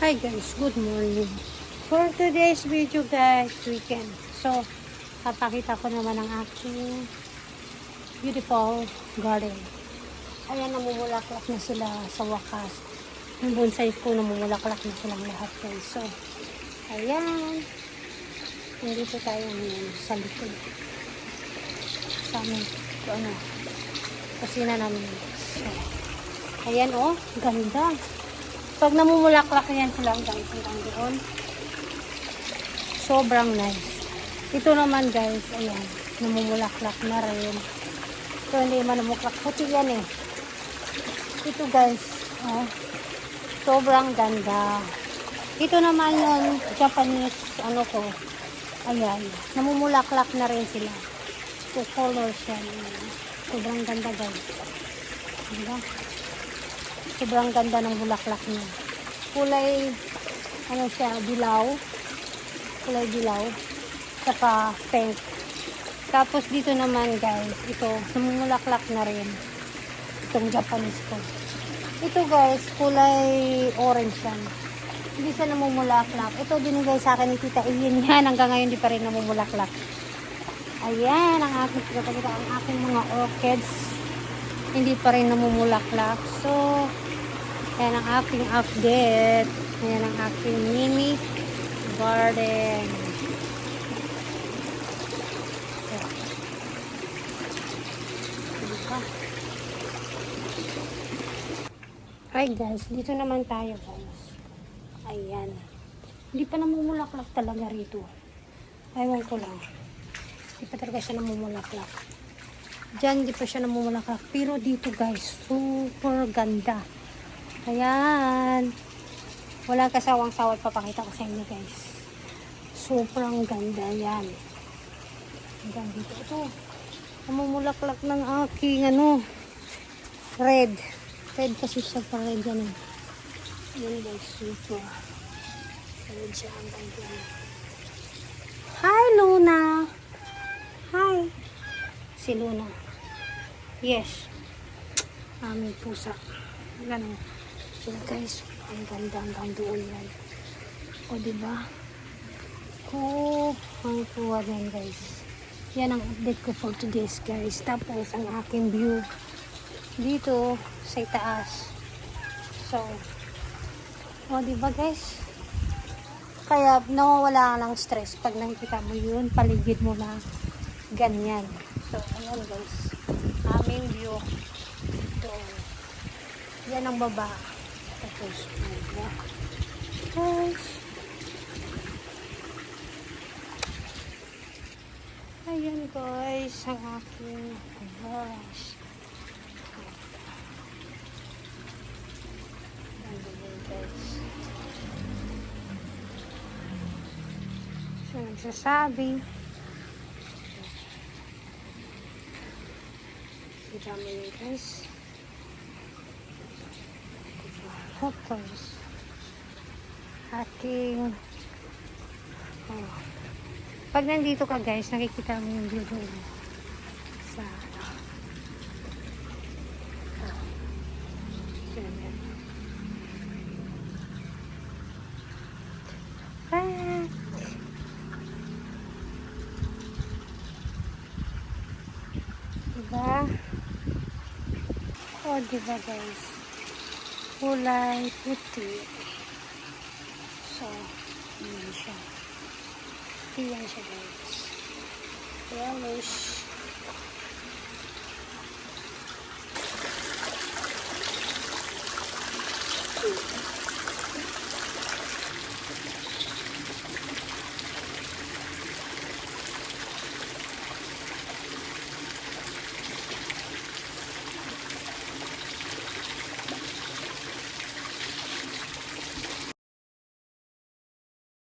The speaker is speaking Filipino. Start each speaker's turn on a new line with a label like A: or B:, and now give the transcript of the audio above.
A: Hi guys, good morning. For today's video guys, weekend. So, papakita ko naman ang aking beautiful garden. Ayan, namumulaklak na sila sa wakas. Yung bonsai ko, namumulaklak na silang lahat guys. So, ayan. Nandito tayo ngayon sa likod. Sa amin, kusina namin. So, ayan oh, ganda. Pag namumulaklak yan sila guys, hanggang doon. Sobrang nice. Ito naman guys, ayan, namumulaklak na rin. Ito hindi man namumulaklak, puti yan eh. Ito guys, oh, sobrang ganda. Ito naman yung Japanese, ayan, namumulaklak na rin sila. Two colors yan. Sobrang ganda guys. Diba? Sobrang ganda ng bulaklak niya. Kulay, dilaw. Kulay dilaw. Saka pink. Tapos dito naman guys, ito, namumulaklak na rin. Itong Japanese ko. Ito guys, kulay orange yan. Hindi siya namumulaklak. Ito binigay sa akin ni Tita Ian yan. Hanggang ngayon di pa rin namumulaklak. Ayan, ang aking mga orchids. Hindi pa rin namumulaklak. So, ayan ang aking update. Ayan ang aking mini garden. So, diba? Ay guys, dito naman tayo guys. Ayan. Hindi pa namumulaklak talaga rito. Ewan ko lang. Hindi pa talaga siya namumulaklak. Diyan, di pa siya namumulaklak. Pero dito guys, super ganda. Ayan. Walang kasawang sawat papakita ko sa inyo guys. Sobrang ganda yan. Hanggang dito. Ito. Namumulaklak ng aking red. Red kasi siya pa red yan. Ayan guys, super. Red siya hanggang dito. Hi Luna. Hi. Si Luna. Yes. Aming pusa. Ganun. So guys, ang ganda hanggang doon yan. O diba? Ang kuha yan guys. Yan ang update ko for today's guys. Tapos ang aking view dito sa itaas. So, o diba guys? Kaya nawawala ka ng stress pag nakikita mo yun, paligid mo na ganyan. So, ayan guys. Aming view. Doon. Yan ang baba. Tapos, guys. Ayan guys, ang aking brush. Ayan guys. So, nagsasabi. Dami nyo guys. Tapos aking pag nandito ka guys, nakikita mo yung view doon sa diba? O diba guys, kulay puti. So, yan siya. Yan siya guys. Yellowish.